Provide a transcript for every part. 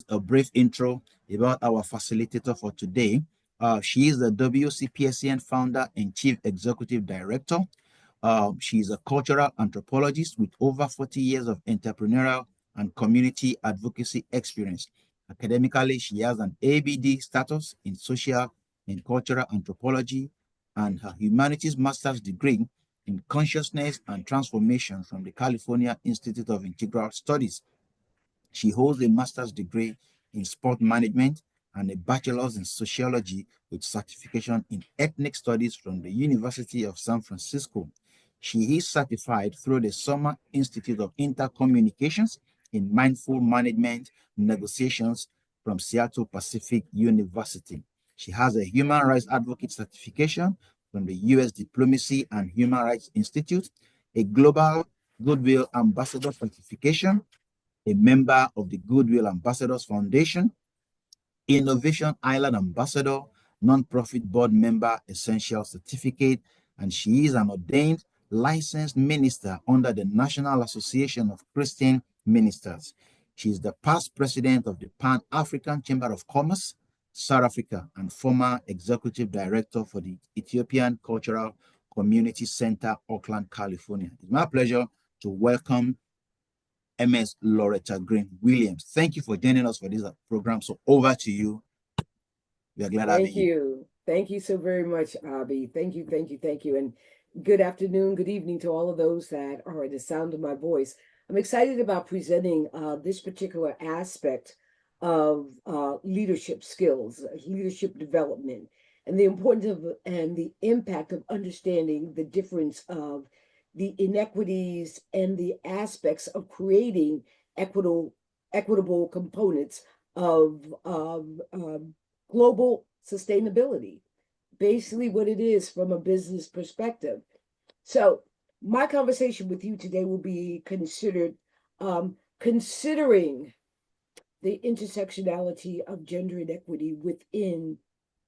a brief intro about our facilitator for today. She is the WCPSCN founder and chief executive director. She is a cultural anthropologist with over 40 years of entrepreneurial and community advocacy experience. Academically, she has an ABD status in social and cultural anthropology and her humanities master's degree in consciousness and transformation from the California Institute of Integral Studies. She holds a master's degree in sport management and a bachelor's in sociology with certification in ethnic studies from the University of San Francisco. She is certified through the Summer Institute of Intercommunications in mindful management negotiations from Seattle Pacific University. She has a human rights advocate certification from the U.S. Diplomacy and Human Rights Institute, a global goodwill ambassador certification, a member of the Goodwill Ambassadors Foundation, Innovation Island Ambassador, Nonprofit Board Member Essential Certificate, and she is an ordained licensed minister under the National Association of Christian Ministers. She is the past president of the Pan-African Chamber of Commerce, South Africa, and former executive director for the Ethiopian Cultural Community Center, Oakland, California. It's my pleasure to welcome MS Loretta Green Williams. Thank you for joining us for this program. So over to you. We are glad having you. Thank you. Thank you so very much, Abby. Thank you, thank you, thank you. And good afternoon, good evening to all of those that are at the sound of my voice. I'm excited about presenting this particular aspect of leadership skills, leadership development, and the importance of and the impact of understanding the difference of the inequities and the aspects of creating equitable components of global sustainability, basically what it is from a business perspective. So my conversation with you today will be considering the intersectionality of gender inequity within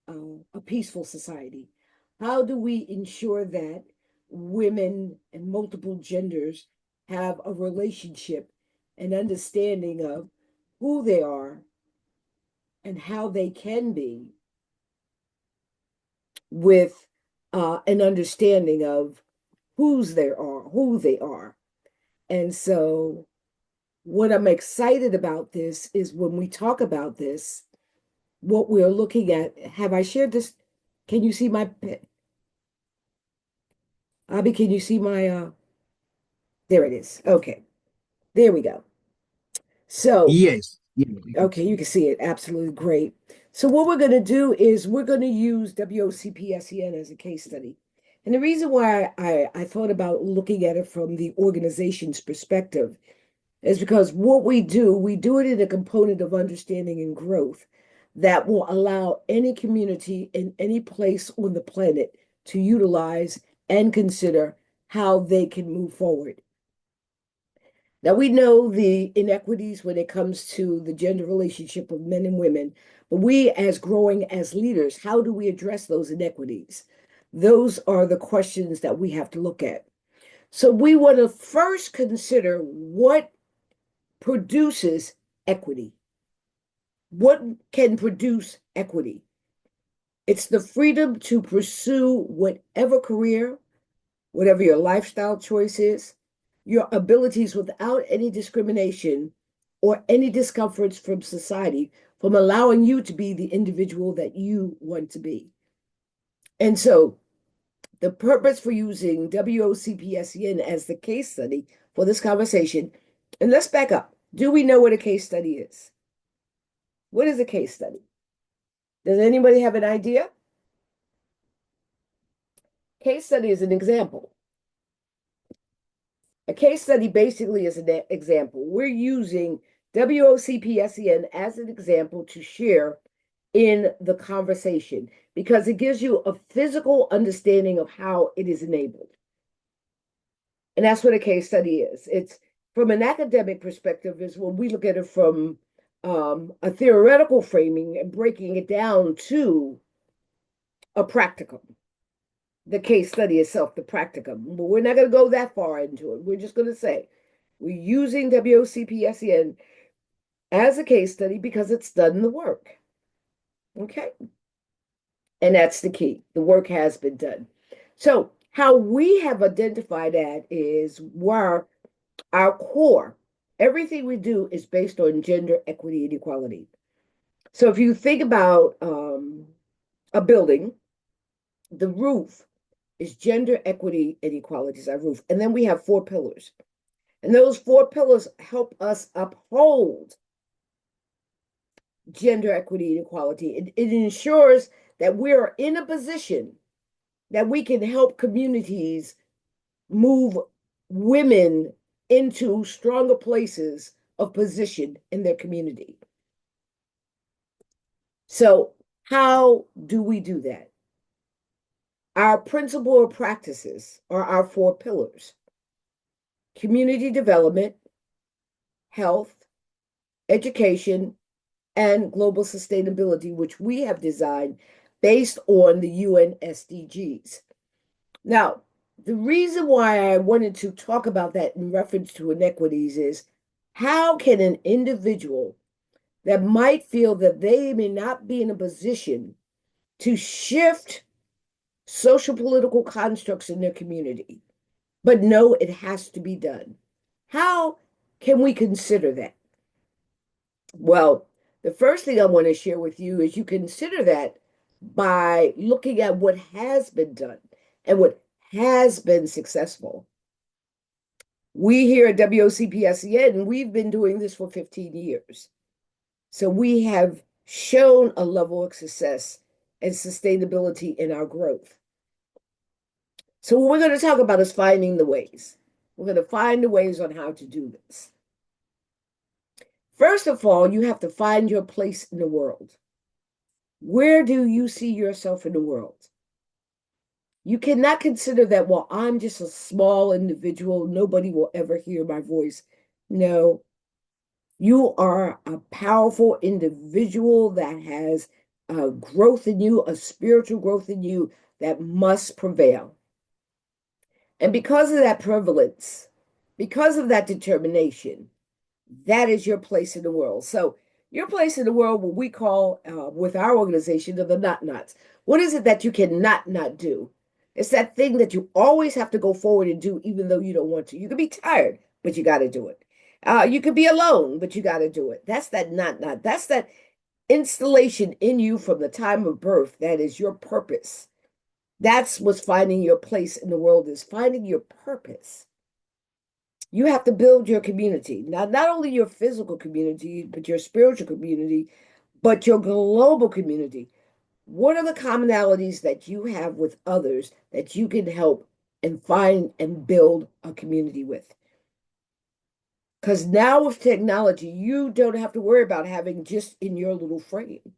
a peaceful society. How do we ensure that women and multiple genders have a relationship and understanding of who they are and how they can be with an understanding of who they are. And so what I'm excited about this is when we talk about this, what we're looking at. Have I shared this? Can you see my, Abby, can you see my, there it is. Okay, there we go. So, Yes. okay, you can see it. Absolutely great. So what we're going to do is we're going to use WOCPSCN as a case study. And the reason why I thought about looking at it from the organization's perspective is because what we do it in a component of understanding and growth that will allow any community in any place on the planet to utilize and consider how they can move forward. Now, we know the inequities when it comes to the gender relationship of men and women, but we, as growing as leaders, how do we address those inequities? Those are the questions that we have to look at. So we want to first consider what produces equity. What can produce equity? It's the freedom to pursue whatever career, whatever your lifestyle choice is, your abilities without any discrimination or any discomforts from society from allowing you to be the individual that you want to be. And so the purpose for using WOCPSCN as the case study for this conversation, and let's back up. Do we know what a case study is? What is a case study? Does anybody have an idea? Case study is an example. A case study basically is an example. We're using WOCPSCN as an example to share in the conversation because it gives you a physical understanding of how it is enabled. And that's what a case study is. It's from an academic perspective is when we look at it from a theoretical framing and breaking it down to a practicum. The case study itself, the practicum. But we're not going to go that far into it. We're just going to say we're using WOCPSCN as a case study because it's done the work. Okay. And that's the key. The work has been done. So, how we have identified that is where our core, everything we do is based on gender equity and equality. So, if you think about a building, the roof is gender equity and equality is our roof. And then we have 4 pillars. And those 4 pillars help us uphold gender equity and equality. It ensures that we are in a position that we can help communities move women into stronger places of position in their community. So, how do we do that? Our principle practices are our 4 pillars: community development, health, education, and global sustainability, which we have designed based on the UN SDGs. Now, the reason why I wanted to talk about that in reference to inequities is how can an individual that might feel that they may not be in a position to shift social political constructs in their community, but know it has to be done? How can we consider that? Well, the first thing I want to share with you is you consider that by looking at what has been done and what has been successful. We here at WOCPSCN, we've been doing this for 15 years. So we have shown a level of success and sustainability in our growth. So what we're going to talk about is finding the ways. We're going to find the ways on how to do this. First of all, you have to find your place in the world. Where do you see yourself in the world? You cannot consider that, well, I'm just a small individual. Nobody will ever hear my voice. No, you are a powerful individual that has a growth in you, a spiritual growth in you that must prevail. And because of that prevalence, because of that determination, that is your place in the world. So your place in the world, what we call with our organization, are the not-nots. What is it that you cannot not do? It's that thing that you always have to go forward and do, even though you don't want to. You can be tired, but you got to do it. You could be alone, but you got to do it. That's that not. That's that installation in you from the time of birth. That is your purpose. That's what's finding your place in the world, is finding your purpose. You have to build your community, not only your physical community, but your spiritual community, but your global community. What are the commonalities that you have with others that you can help and find and build a community with? Because now with technology, you don't have to worry about having just in your little frame.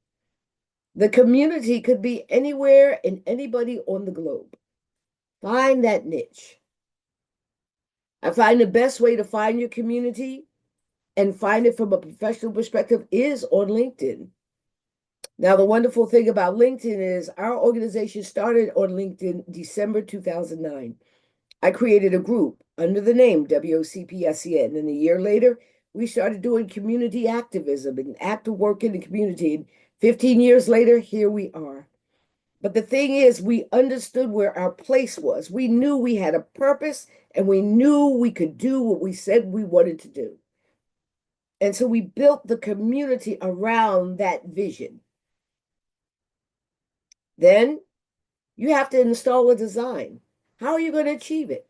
The community could be anywhere and anybody on the globe. Find that niche. I find the best way to find your community and find it from a professional perspective is on LinkedIn. Now, the wonderful thing about LinkedIn is our organization started on LinkedIn December 2009. I created a group under the name WOCPSCN, and a year later, we started doing community activism and active work in the community. And 15 years later, here we are. But the thing is, we understood where our place was. We knew we had a purpose, and we knew we could do what we said we wanted to do. And so we built the community around that vision. Then you have to install a design. How are you going to achieve it?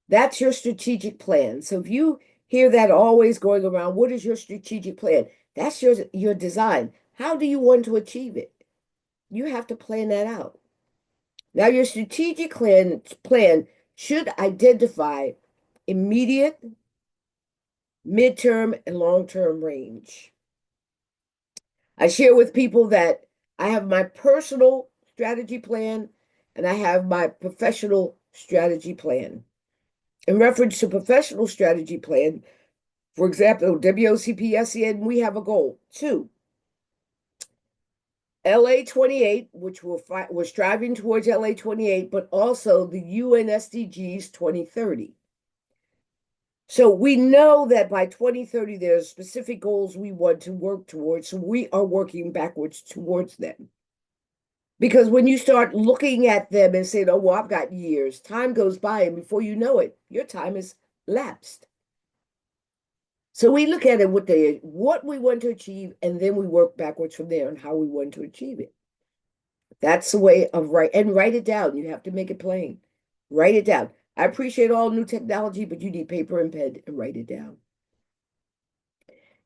That's your strategic plan. So if you hear that always going around, what is your strategic plan? That's your design. How do you want to achieve it? You have to plan that out. Now, your strategic plan should identify immediate, midterm, and long-term range. I share with people that I have my personal strategy plan and I have my professional strategy plan. In reference to professional strategy plan, for example, WOCPSCN, we have a goal. 2, LA 28, which we're striving towards LA 28, but also the UN SDGs 2030. So we know that by 2030, there's specific goals we want to work towards. So we are working backwards towards them. Because when you start looking at them and saying, oh, well, I've got years, time goes by, and before you know it, your time is lapsed. So we look at it what we want to achieve, and then we work backwards from there on how we want to achieve it. That's the way of write it down. You have to make it plain. Write it down. I appreciate all new technology, but you need paper and pen and write it down.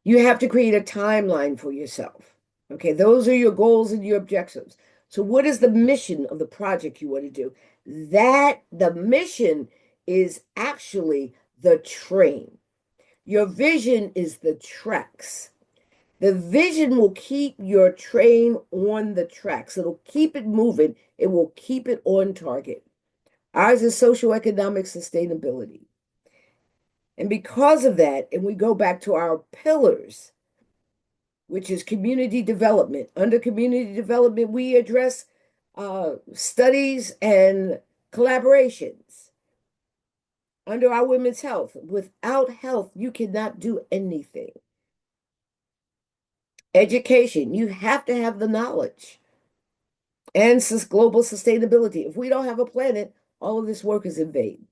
You have to create a timeline for yourself. Okay, those are your goals and your objectives. So, what is the mission of the project you want to do? The mission is actually the train. Your vision is the tracks. The vision will keep your train on the tracks. It'll keep it moving. It will keep it on target. Ours is socioeconomic sustainability. And because of that, and we go back to our pillars, which is community development. Under community development, we address studies and collaborations. Under our women's health, without health, you cannot do anything. Education, you have to have the knowledge. And global sustainability. If we don't have a planet, all of this work is in vain.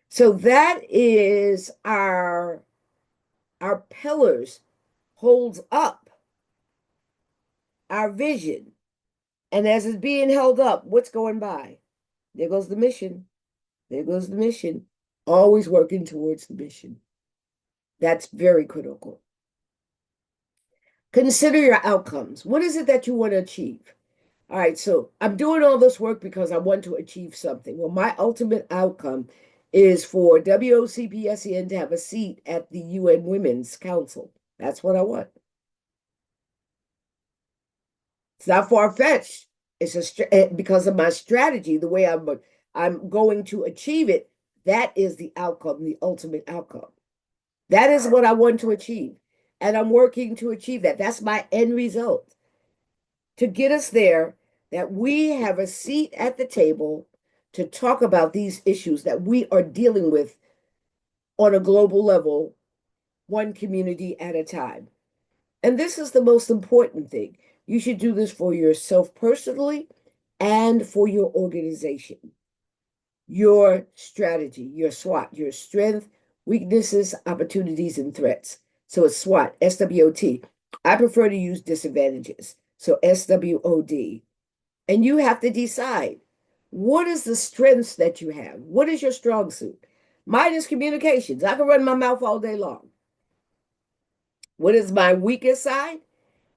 So that is our pillars holds up our vision. And as it's being held up, what's going by? There goes the mission. There goes the mission. Always working towards the mission. That's very critical. Consider your outcomes. What is it that you want to achieve? All right, so I'm doing all this work because I want to achieve something. Well, my ultimate outcome is for WOCPSCN to have a seat at the UN Women's Council. That's what I want. It's not far-fetched. Because of my strategy, the way I'm going to achieve it. That is the outcome, the ultimate outcome. That is what I want to achieve, and I'm working to achieve that. That's my end result. To get us there, that we have a seat at the table to talk about these issues that we are dealing with on a global level, one community at a time. And this is the most important thing. You should do this for yourself personally and for your organization. Your strategy, your SWOT, your strength, weaknesses, opportunities, and threats. So it's SWOT, SWOT. I prefer to use disadvantages. So SWOD. And you have to decide, what is the strengths that you have? What is your strong suit? Mine is communications. I can run my mouth all day long. What is my weakest side?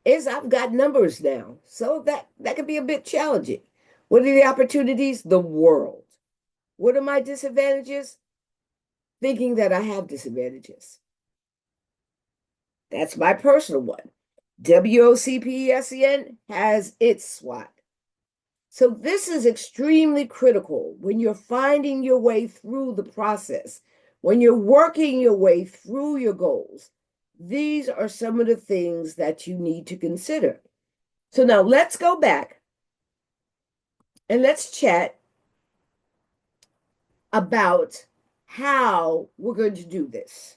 Is I've got numbers now. So that can be a bit challenging. What are the opportunities? The world. What are my disadvantages? Thinking that I have disadvantages. That's my personal one. WOCPSCN has its SWOT. So this is extremely critical when you're finding your way through the process, when you're working your way through your goals. These are some of the things that you need to consider. So now let's go back and let's chat about how we're going to do this.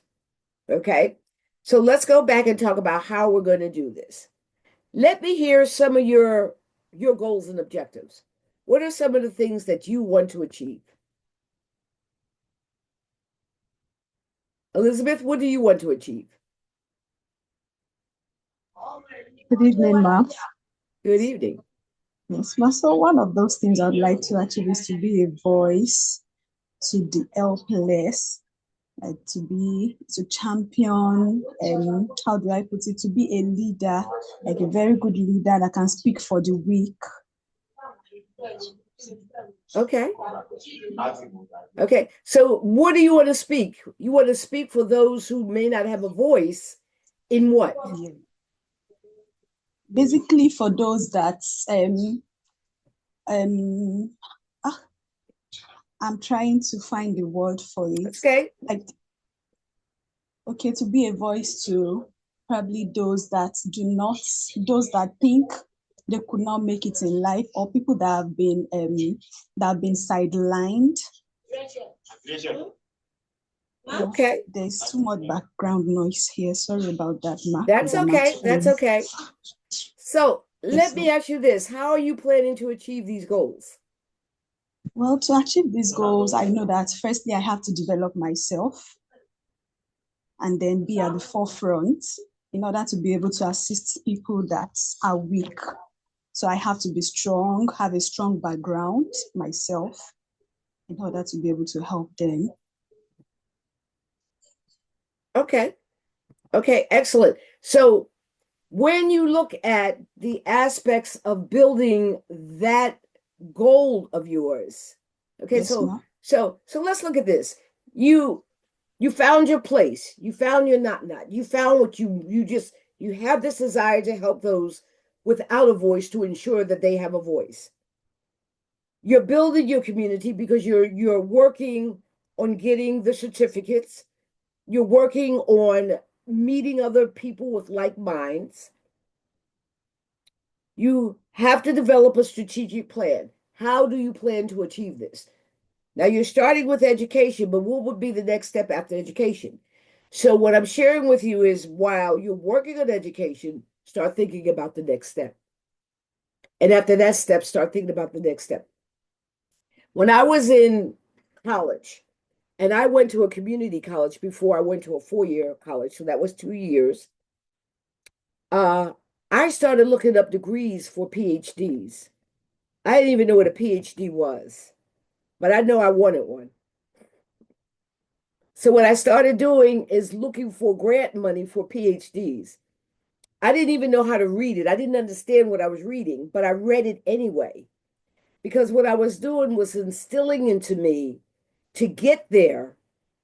Okay? So let's go back and talk about how we're going to do this. Let me hear some of your goals and objectives. What are some of the things that you want to achieve? Elizabeth, what do you want to achieve? Good evening, ma'am. Good evening. Yes, ma'am. So one of those things I'd like to achieve is to be a voice to the helpless, to champion, how do I put it, to be a leader, like a very good leader that can speak for the weak. Okay. Okay. So what do you want to speak? You want to speak for those who may not have a voice in what? Yeah. Basically for those that I'm trying to find the word for it. Okay. Okay, to be a voice to probably those that think they could not make it in life, or people that have been sidelined. Okay. There's too much background noise here. Sorry about that, Ma. That's okay. That's okay. So let me Yes, ask you this. How are you planning to achieve these goals? well, to achieve these goals, I know that firstly, I have to develop myself and then be at the forefront in order to be able to assist people that are weak. So I have to be strong, have a strong background myself in order to be able to help them. Okay. Okay, excellent. So when you look at the aspects of building that goal of yours, okay, Yes, so Ma. let's look at this. You found your place, you found your not, you found what you have this desire to help those without a voice to ensure that they have a voice. You're building your community because you're working on getting the certificates. You're working on meeting other people with like minds. You have to develop a strategic plan. How do you plan to achieve this? Now you're starting with education, but what would be the next step after education? So what I'm sharing with you is while you're working on education, start thinking about the next step. And after that step, start thinking about the next step. When I was in college, and I went to a community college before I went to a 4-year college, so that was 2 years. I started looking up degrees for PhDs. I didn't even know what a PhD was, but I know I wanted one. So what I started doing is looking for grant money for PhDs. I didn't even know how to read it. I didn't understand what I was reading, but I read it anyway. Because what I was doing was instilling into me to get there,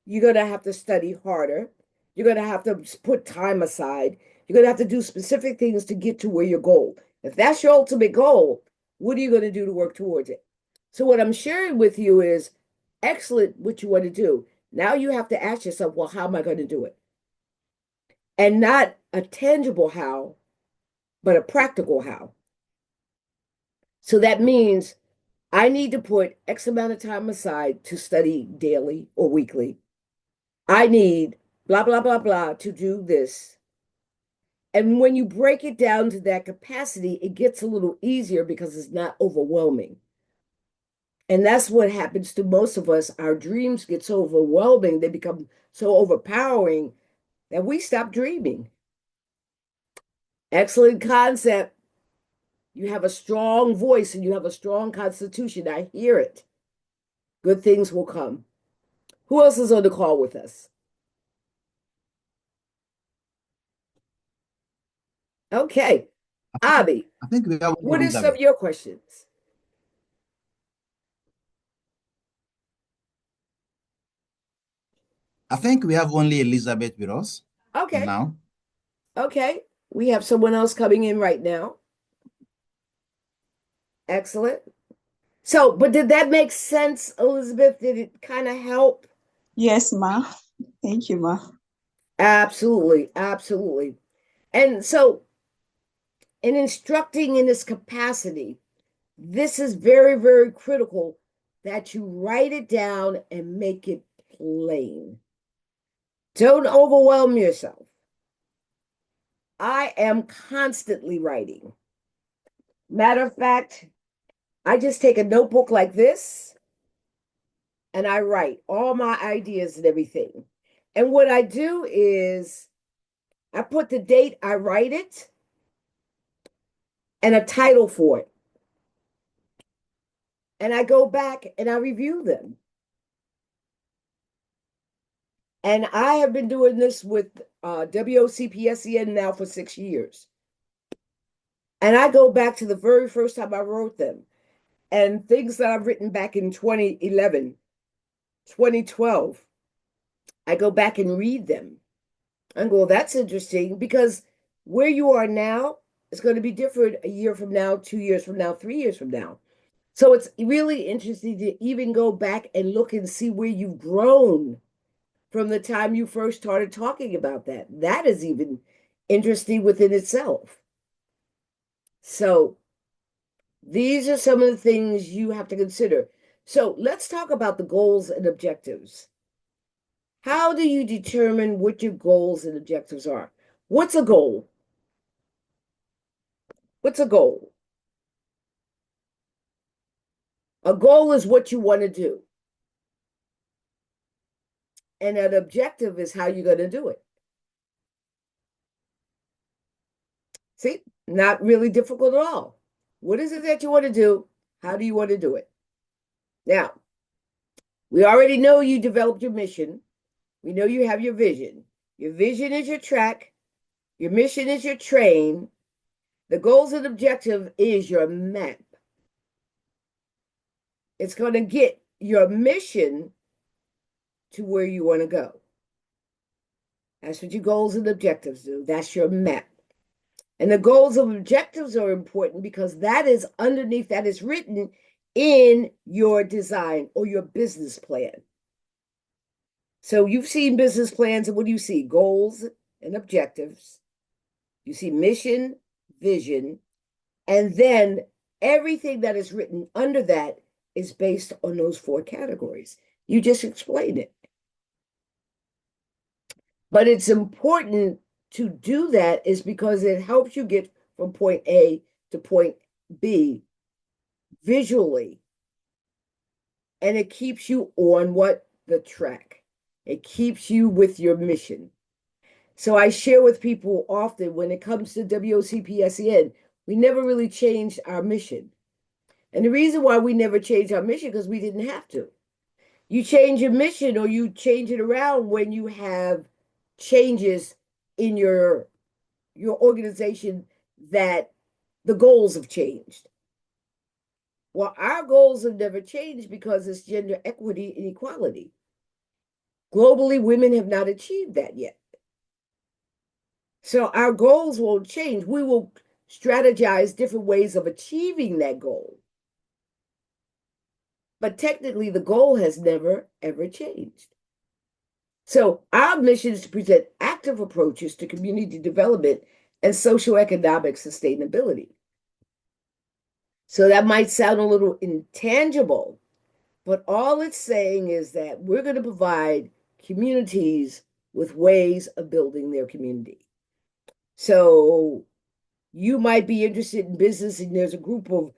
you're going to have to study harder. You're going to have to put time aside. You're going to have to do specific things to get to where your goal. If that's your ultimate goal, what are you going to do to work towards it? So what I'm sharing with you is excellent what you want to do. Now you have to ask yourself, well, how am I going to do it? And not a tangible how, but a practical how. So that means I need to put X amount of time aside to study daily or weekly. I need blah, blah, blah, blah to do this. And when you break it down to that capacity, it gets a little easier because it's not overwhelming. And that's what happens to most of us. Our dreams get so overwhelming, they become so overpowering that we stop dreaming. Excellent concept. You have a strong voice and you have a strong constitution. I hear it. Good things will come. Who else is on the call with us? Okay. Abby, I think we have what are some Elizabeth. of your questions? I think we have only Elizabeth with us for Okay. now. Okay. We have someone else coming in right now. Excellent. So, but did that make sense, Elizabeth? Did it kind of help? Yes, Ma. Thank you, Ma. Absolutely. Absolutely. And so, in instructing in this capacity, this is very, very critical that you write it down and make it plain. Don't overwhelm yourself. I am constantly writing. Matter of fact, I just take a notebook like this and I write all my ideas and everything. And what I do is I put the date I write it and a title for it. And I go back and I review them. And I have been doing this with WOCPSCN now for 6 years. And I go back to the very first time I wrote them and things that I've written back in 2011, 2012. I go back and read them and go, well, that's interesting because where you are now is going to be different a year from now, 2 years from now, 3 years from now. So it's really interesting to even go back and look and see where you've grown from the time you first started talking about that. That is even interesting within itself. So these are some of the things you have to consider. So let's talk about the goals and objectives. How do you determine what your goals and objectives are? What's a goal? What's a goal? A goal is what you want to do. And an objective is how you're going to do it. See, not really difficult at all. What is it that you want to do? How do you want to do it? Now, we already know you developed your mission. We know you have your vision. Your vision is your track. Your mission is your train. The goals and objective is your map. It's going to get your mission to where you want to go. That's what your goals and objectives do. That's your map. And the goals and objectives are important because that is underneath, that is written in your design or your business plan. So you've seen business plans, and what do you see? Goals and objectives. You see mission, vision, and then everything that is written under that is based on those 4 categories. You just explained it. But it's important to do that is because it helps you get from point A to point B visually. And it keeps you on what? The track. It keeps you with your mission. So I share with people often when it comes to WOCPSCN, we never really changed our mission. And the reason why we never changed our mission because we didn't have to. You change your mission or you change it around when you have changes in your organization that the goals have changed. Well, our goals have never changed because it's gender equity and equality. Globally, women have not achieved that yet. So our goals won't change. We will strategize different ways of achieving that goal. But technically, the goal has never, ever changed. So our mission is to present active approaches to community development and socioeconomic sustainability. So that might sound a little intangible, but all it's saying is that we're going to provide communities with ways of building their community. So you might be interested in business and there's a group of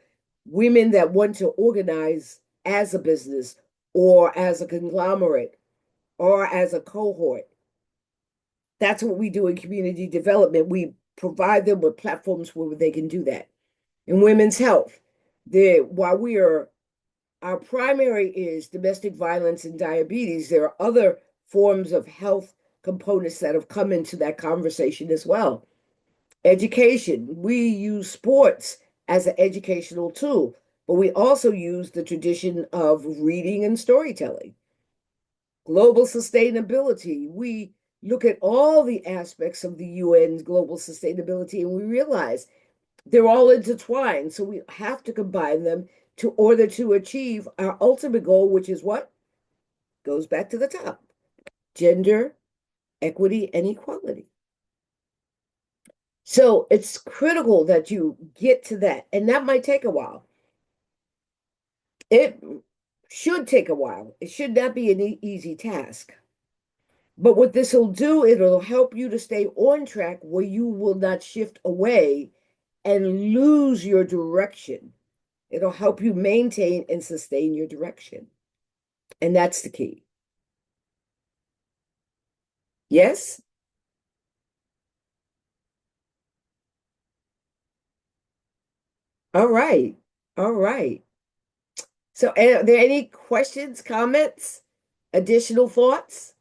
women that want to organize as a business or as a conglomerate or as a cohort. That's what we do in community development. We provide them with platforms where they can do that. In women's health, while our primary is domestic violence and diabetes, there are other forms of health components that have come into that conversation as well. Education, we use sports as an educational tool, but we also use the tradition of reading and storytelling. Global sustainability, we look at all the aspects of the UN's global sustainability and we realize they're all intertwined. So we have to combine them in order to achieve our ultimate goal, which is what? Goes back to the top. Gender, equity, and equality. So it's critical that you get to that. And that might take a while. It should take a while. It should not be an easy task. But what this will do, it'll help you to stay on track where you will not shift away and lose your direction. It'll help you maintain and sustain your direction. And that's the key. Yes? All right. All right. So are there any questions, comments, additional thoughts?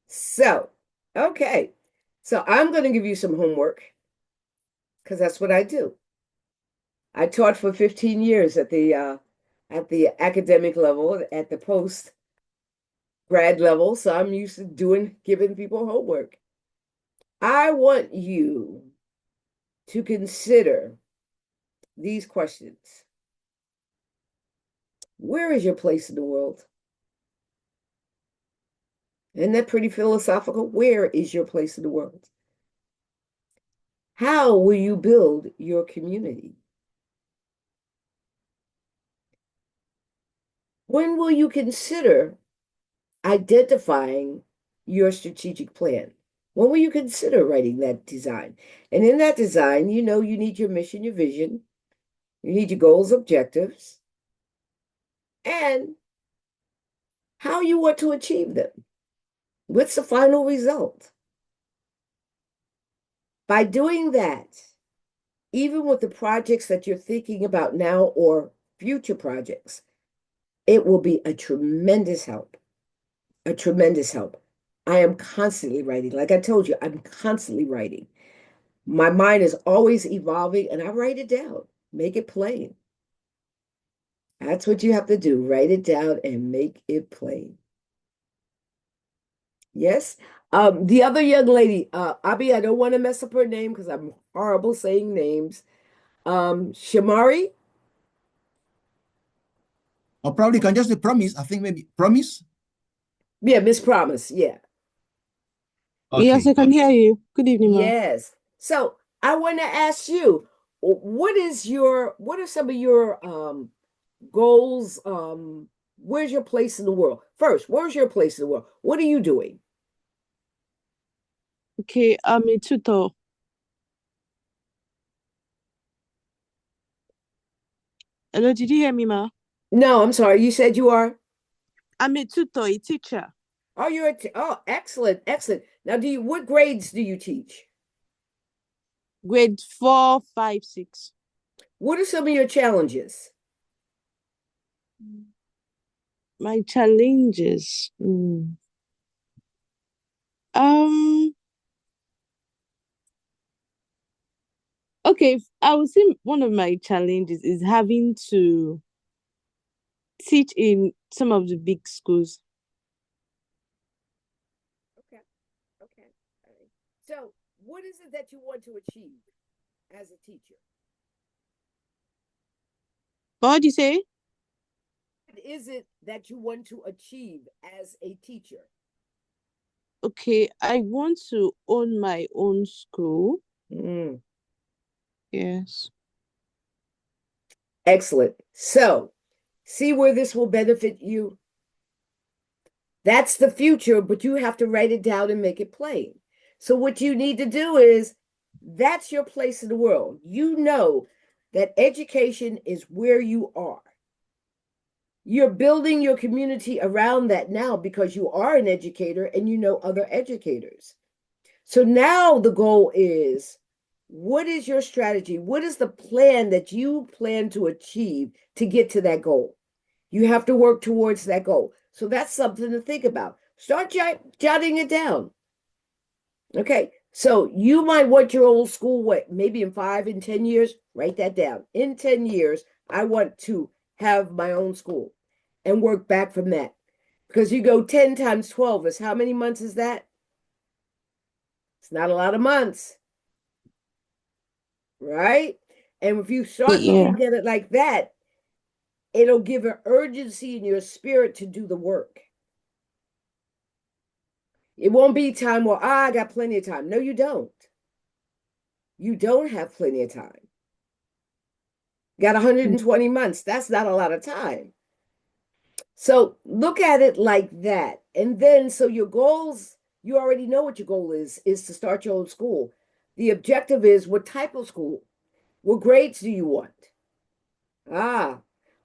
So, okay. So I'm going to give you some homework because that's what I do. I taught for 15 years at the academic level, at the post grad level, so I'm used to giving people homework. I want you to consider these questions. Where is your place in the world? Isn't that pretty philosophical? Where is your place in the world? How will you build your community? When will you consider identifying your strategic plan? When will you consider writing that design? And in that design, you know, you need your mission, your vision, you need your goals, objectives, and how you want to achieve them. What's the final result? By doing that, even with the projects that you're thinking about now or future projects, it will be a tremendous help. A tremendous help. I am constantly writing. Like I told you, I'm constantly writing. My mind is always evolving, and I write it down, make it plain. That's what you have to do. Write it down and make it plain. Yes. The other young lady, Abby, I don't want to mess up her name because I'm horrible saying names. Shamari? Or probably can just say promise. I think maybe promise. Yeah, Miss Promise. Yeah. Yes, Okay. I can hear you. Good evening, ma. Yes. So I want to ask you, what are some of your goals? Where's your place in the world? First, where's your place in the world? What are you doing? Okay, I'm a tutor. Hello, did you hear me, ma? No, I'm sorry. You said you are. I'm a tutor, a teacher. Oh, oh, excellent, excellent. Now, what grades do you teach? Grade 4, 5, 6. What are some of your challenges? My challenges. Um, okay, I would say one of my challenges is having to teach in some of the big schools. Okay, okay. All right. So, what is it that you want to achieve as a teacher? What do you say? What is it that you want to achieve as a teacher? Okay, I want to own my own school. Mm, Yes. excellent. So, see where this will benefit you? That's the future, but you have to write it down and make it plain. So, what you need to do is that's your place in the world. You know that education is where you are. You're building your community around that now because you are an educator and you know other educators. So now the goal is, what is your strategy? What is the plan that you plan to achieve to get to that goal? You have to work towards that goal. So that's something to think about. Start jotting it down. Okay. So you might want your old school, what, maybe in 5 and 10 years, write that down. In 10 years, I want to have my own school and work back from that. Because you go 10 times 12 is how many months is that? It's not a lot of months, right? And if you start Yeah. looking at it like that, it'll give an urgency in your spirit to do the work. It won't be time where, I got plenty of time. No, you don't. You don't have plenty of time. Got 120 months. That's not a lot of time. So look at it like that. And then, so your goals, you already know what your goal is to start your own school. The objective is, what type of school? What grades do you want?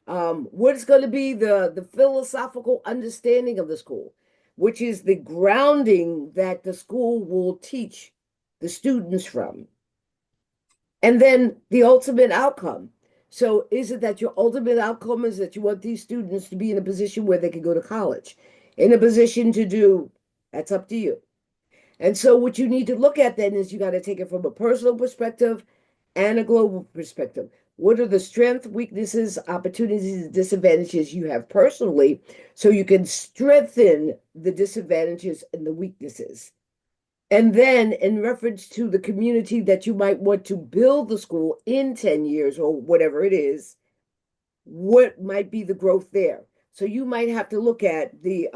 What is going to be the philosophical understanding of the school, which is the grounding that the school will teach the students from. And then the ultimate outcome. So is it that your ultimate outcome is that you want these students to be in a position where they can go to college, in a position to do, that's up to you. And so what you need to look at then is you got to take it from a personal perspective and a global perspective. What are the strengths, weaknesses, opportunities, disadvantages you have personally, so you can strengthen the disadvantages and the weaknesses? And then in reference to the community that you might want to build the school in 10 years or whatever it is, what might be the growth there? So you might have to look at the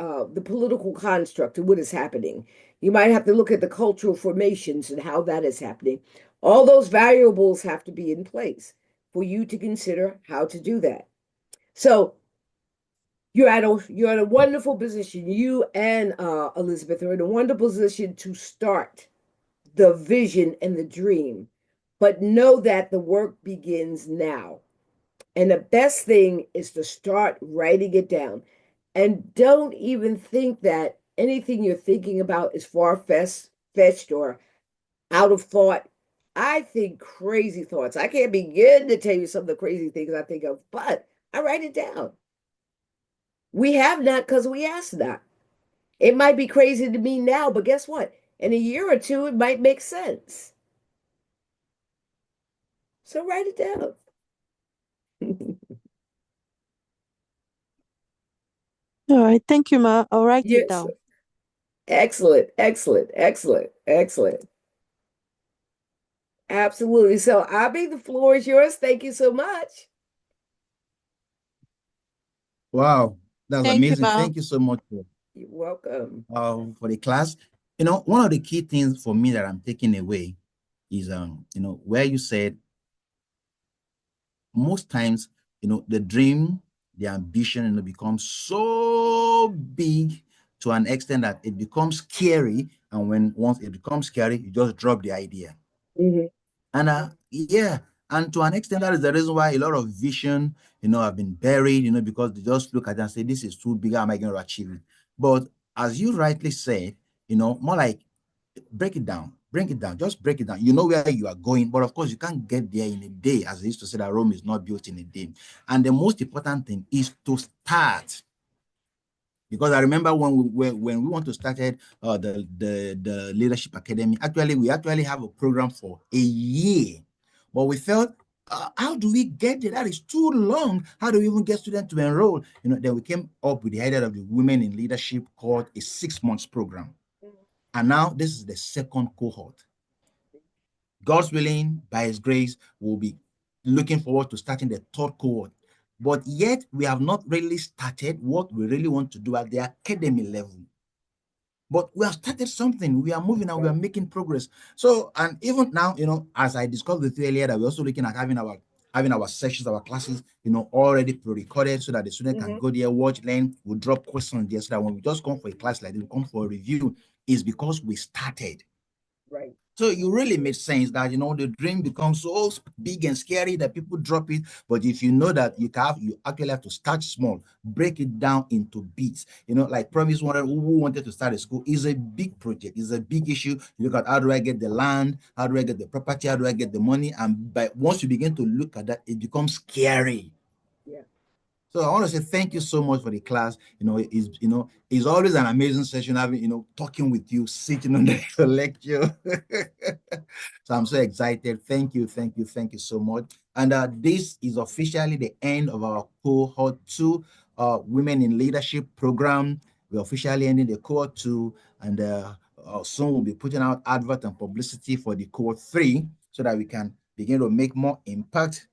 political construct and what is happening. You might have to look at the cultural formations and how that is happening. All those variables have to be in place for you to consider how to do that. So you're in a wonderful position. You and Elizabeth are in a wonderful position to start the vision and the dream, but know that the work begins now. And the best thing is to start writing it down. And don't even think that anything you're thinking about is far-fetched or out of thought. I think crazy thoughts. I can't begin to tell you some of the crazy things I think of, but I write it down. We have not because we asked not. It might be crazy to me now, but guess what? In a year or two, it might make sense. So write it down. All right. Thank you, Ma. I'll write it Yes. down. Excellent, excellent, excellent, excellent. Absolutely. So, Abby, the floor is yours. Thank you so much. Wow, that's Thank you, amazing. Ma. Thank you so much You're welcome. for the class. One of the key things for me that I'm taking away is, where you said most times, the dream, the ambition, becomes so big to an extent that it becomes scary. And once it becomes scary, you just drop the idea. Mhm. And yeah, and to an extent, that is the reason why a lot of vision, have been buried, because they just look at it and say, this is too big, how am I going to achieve it? But as you rightly said, more like break it down, just break it down. You know where you are going, but of course, you can't get there in a day, as they used to say that Rome is not built in a day. And the most important thing is to start. Because I remember when we want to start the leadership academy. Actually, we actually have a program for a year, but we felt, how do we get there? That is too long. How do we even get students to enroll? Then we came up with the idea of the Women in Leadership called a 6 months program, and now this is the second cohort. God's willing, by His grace, we'll be looking forward to starting the third cohort. But yet, we have not really started what we really want to do at the academy level. But we have started something. We are moving and we are making progress. So, and even now, as I discussed with you earlier, that we're also looking at having our sessions, our classes, already pre-recorded so that the student can go there, watch, learn. We'll drop questions there so that when we just come for a class like this, we come for a review, is because we started. Right. So it really makes sense that, the dream becomes so big and scary that people drop it. But if you know that you actually have to start small, break it down into bits. Like Promise who wanted to start a school is a big project, is a big issue. You look at, how do I get the land? How do I get the property? How do I get the money? And once you begin to look at that, it becomes scary. Yeah. So I want to say thank you so much for the class. It's always an amazing session having, talking with you, sitting on the lecture. So I'm so excited. Thank you so much. And this is officially the end of our cohort 2 Women in Leadership program. We're officially ending the cohort 2, and soon we'll be putting out advert and publicity for the cohort 3 so that we can begin to make more impact.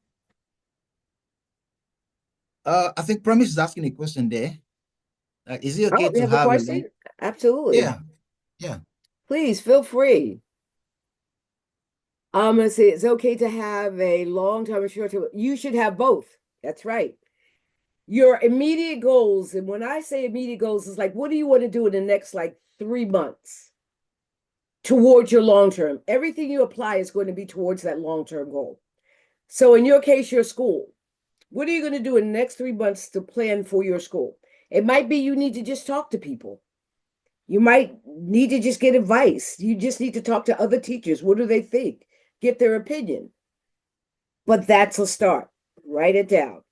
I think Promise is asking a question there. Is it okay Oh, you to have a have a question? Absolutely. yeah. Please feel free. I'm gonna say it's okay to have a long-term and short-term. You should have both. That's right. Your immediate goals, and when I say immediate goals, it's like, what do you want to do in the next 3 months towards your long-term? Everything you apply is going to be towards that long-term goal. So in your case, your school. What are you going to do in the next 3 months to plan for your school? It might be you need to just talk to people. You might need to just get advice. You just need to talk to other teachers. What do they think? Get their opinion. But that's a start. Write it down.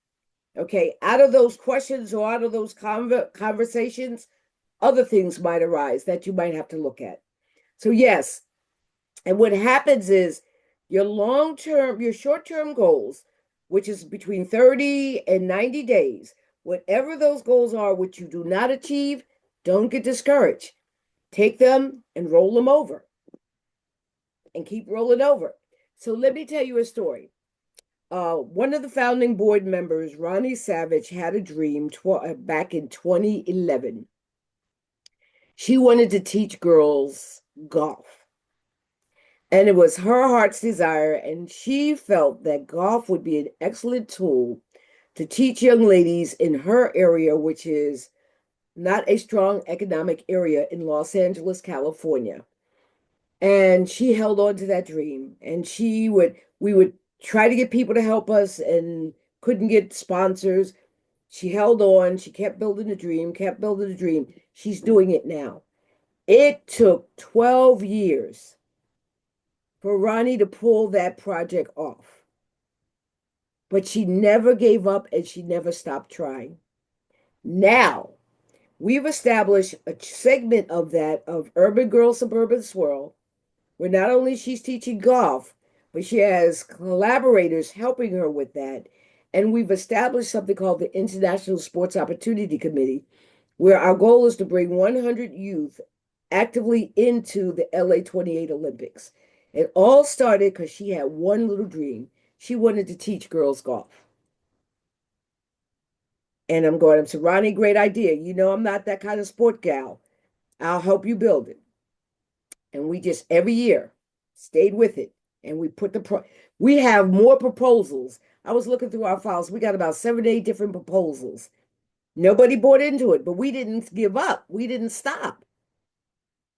Okay. Out of those questions or out of those conversations, other things might arise that you might have to look at. So, yes. And what happens is your short-term goals, which is between 30 and 90 days, whatever those goals are, which you do not achieve, don't get discouraged. Take them and roll them over and keep rolling over. So let me tell you a story. One of the founding board members, Ronnie Savage, had a dream back in 2011. She wanted to teach girls golf. And it was her heart's desire, and she felt that golf would be an excellent tool to teach young ladies in her area, which is not a strong economic area in Los Angeles, California. And she held on to that dream. And we would try to get people to help us and couldn't get sponsors. She held on. She kept building the dream, kept building the dream. She's doing it now. It took 12 years for Ronnie to pull that project off. But she never gave up and she never stopped trying. Now, we've established a segment of that of Urban Girl Suburban Swirl, where not only she's teaching golf, but she has collaborators helping her with that. And we've established something called the International Sports Opportunity Committee, where our goal is to bring 100 youth actively into the LA 28 Olympics. It all started because she had one little dream. She wanted to teach girls golf. And I'm saying, Ronnie, great idea. You know, I'm not that kind of sport gal. I'll help you build it. And we just every year stayed with it. And we put we have more proposals. I was looking through our files. We got about 7 to 8 different proposals. Nobody bought into it, but we didn't give up. We didn't stop.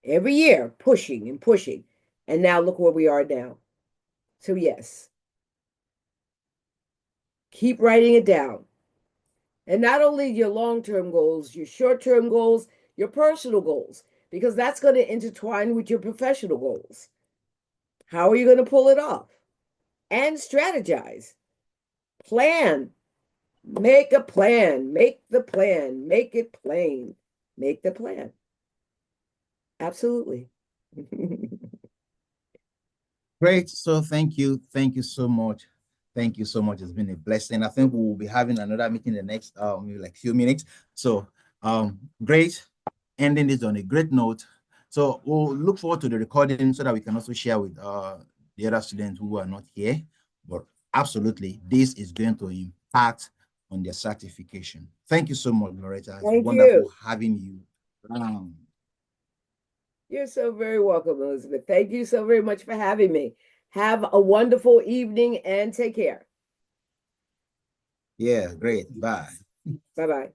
Every year, pushing and pushing. And now look where we are now. So yes, keep writing it down. And not only your long-term goals, your short-term goals, your personal goals, because that's going to intertwine with your professional goals. How are you going to pull it off? And strategize. Plan. Make a plan. Make the plan. Make it plain. Make the plan. Absolutely. Great. So thank you. Thank you so much. Thank you so much. It's been a blessing. I think we will be having another meeting in the next maybe like few minutes. So great. Ending this on a great note. So we'll look forward to the recording so that we can also share with the other students who are not here. But absolutely, this is going to impact on their certification. Thank you so much, Loretta. It's wonderful having you around. You're so very welcome, Elizabeth. Thank you so very much for having me. Have a wonderful evening and take care. Yeah, great. Bye. Bye-bye.